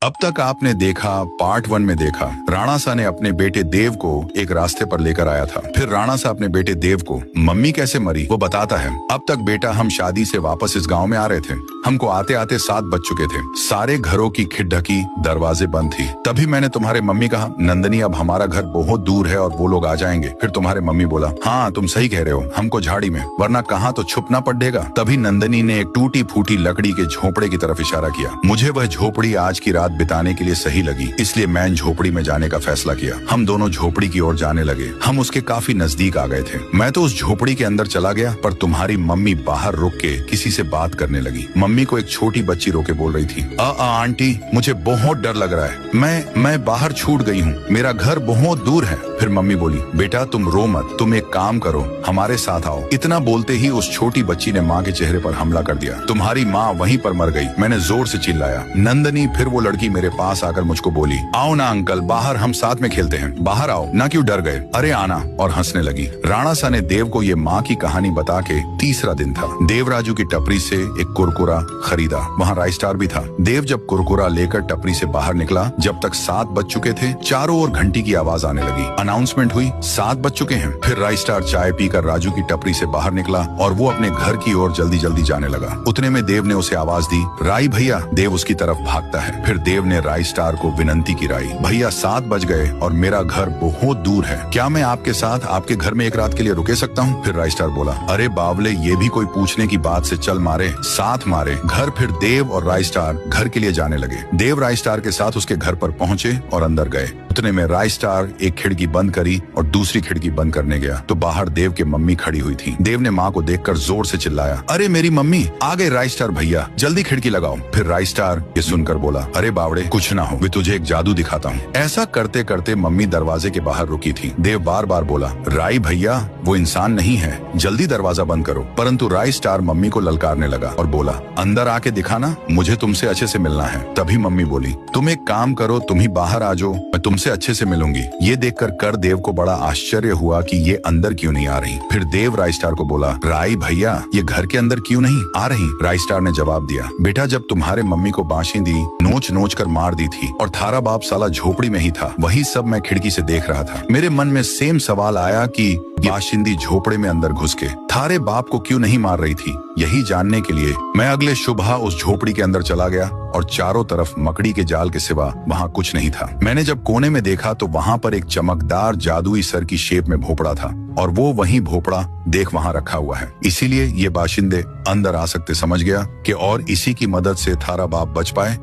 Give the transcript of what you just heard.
अब तक आपने देखा, पार्ट 1 में देखा, राणा सा ने अपने बेटे देव को एक रास्ते पर लेकर आया था। फिर राणा सा अपने बेटे देव को मम्मी कैसे मरी वो बताता है। अब तक बेटा हम शादी से वापस इस गांव में आ रहे थे। हमको आते आते 7 बज चुके थे। सारे घरों की खिड़की दरवाजे बंद थी। तभी मैंने तुम्हारे मम्मी कहा, नंदनी अब हमारा घर बहुत दूर है और वो लोग आ जाएंगे। फिर तुम्हारे मम्मी बोला, हाँ तुम सही कह रहे हो, हमको झाड़ी में, वरना कहाँ तो छुपना पड़ेगा। तभी नंदनी ने एक टूटी फूटी लकड़ी के झोपड़े की तरफ इशारा किया। मुझे वह झोपड़ी आज की रात बिताने के लिए सही लगी, इसलिए मैं झोपड़ी में जाने का फैसला किया। हम दोनों झोपड़ी की ओर जाने लगे। हम उसके काफी नजदीक आ गए थे। मैं तो उस झोपड़ी के अंदर चला गया, पर तुम्हारी मम्मी बाहर रुक के किसी से बात करने लगी। मम्मी को एक छोटी बच्ची रोके बोल रही थी, आंटी मुझे बहुत डर लग रहा है, मैं बाहर छूट गई हूँ, मेरा घर बहुत दूर है। फिर मम्मी बोली, बेटा तुम रो मत, तुम एक काम करो, हमारे साथ आओ। इतना बोलते ही उस छोटी बच्ची ने माँ के चेहरे पर हमला कर दिया। तुम्हारी माँ वहीं पर मर गई। मैंने जोर से चिल्लाया। नंदनी फिर वो लड़की मेरे पास आकर मुझको बोली, आओ ना अंकल, बाहर हम साथ में खेलते हैं, बाहर आओ ना, क्यों डर गए, अरे आना, और हंसने लगी। राणा सा ने देव को ये माँ की कहानी बता के तीसरा दिन था। देवराजू की टपरी से एक कुरकुरा खरीदा, वहाँ राइस स्टार भी था। देव जब कुरकुरा लेकर टपरी से बाहर निकला, जब तक 7 बज चुके थे, चारों ओर घंटी की आवाज आने लगी। अनाउंसमेंट हुई, 7 बज चुके हैं। फिर राइस स्टार चाय पीकर राजू की टपरी से बाहर निकला और वो अपने घर की ओर जल्दी जल्दी जाने लगा। उतने में देव ने उसे आवाज दी, राई भैया। देव उसकी तरफ भागता है। फिर देव ने राइस स्टार को विनंती की, राई भैया 7 बज गए और मेरा घर बहुत दूर है, क्या मैं आपके साथ आपके घर में एक रात के लिए रुके सकता हूँ? फिर राइस स्टार बोला, अरे बावले, ये भी कोई पूछने की बात से चल मारे, साथ मारे घर। फिर देव और राइस स्टार घर के लिए जाने लगे। देव राइस स्टार के साथ उसके घर पर पहुंचे और अंदर गए। उतने में राइस स्टार एक खिड़की बंद करी और दूसरी खिड़की बंद करने गया तो बाहर देव की मम्मी खड़ी हुई थी। देव ने माँ को देखकर जोर से चिल्लाया, अरे मेरी मम्मी आ गए राइस स्टार भैया, जल्दी खिड़की लगाओ। फिर राइस स्टार ये सुनकर बोला, अरे बावड़े कुछ ना हो, मैं तुझे एक जादू दिखाता हूँ। ऐसा करते करते मम्मी दरवाजे के बाहर रुकी थी। देव बार बार बोला, राई भैया वो इंसान नहीं है, जल्दी दरवाजा बंद करो। परंतु राइस स्टार मम्मी को ललकारने लगा और बोला, अंदर आके दिखाना, मुझे तुमसे अच्छे से मिलना है। तभी मम्मी बोली, तुम एक काम करो, तुम ही बाहर आ जाओ, मैं तुमसे अच्छे से मिलूंगी। ये देखकर कर देव को बड़ा आश्चर्य हुआ कि ये अंदर क्यों नहीं आ रही। फिर देव राइस स्टार को बोला, राई भैया ये घर के अंदर क्यों नहीं आ रही? राइस स्टार ने जवाब दिया, बेटा जब तुम्हारे मम्मी को बाशिंदी नोच नोच कर मार दी थी और थारा बाप साला झोपड़ी में ही था, वही सब मैं खिड़की से देख रहा था। मेरे मन में सेम सवाल आया कि बाशिंदी झोपड़े में अंदर घुस के थारे बाप को क्यों नहीं मार रही थी। यही जानने के लिए मैं अगले सुबह उस झोपड़ी के अंदर चला गया और चारों तरफ मकड़ी के जाल के सिवा वहाँ कुछ नहीं था। मैंने जब कोने में देखा तो वहाँ पर एक चमकदार जादुई सर की शेप में भोपड़ा था और वो वही भोपड़ा देख वहाँ रखा हुआ है। इसीलिए ये बाशिंदे अंदर आ सकते समझ गया कि और इसी की मदद से थारा बाप बच पाए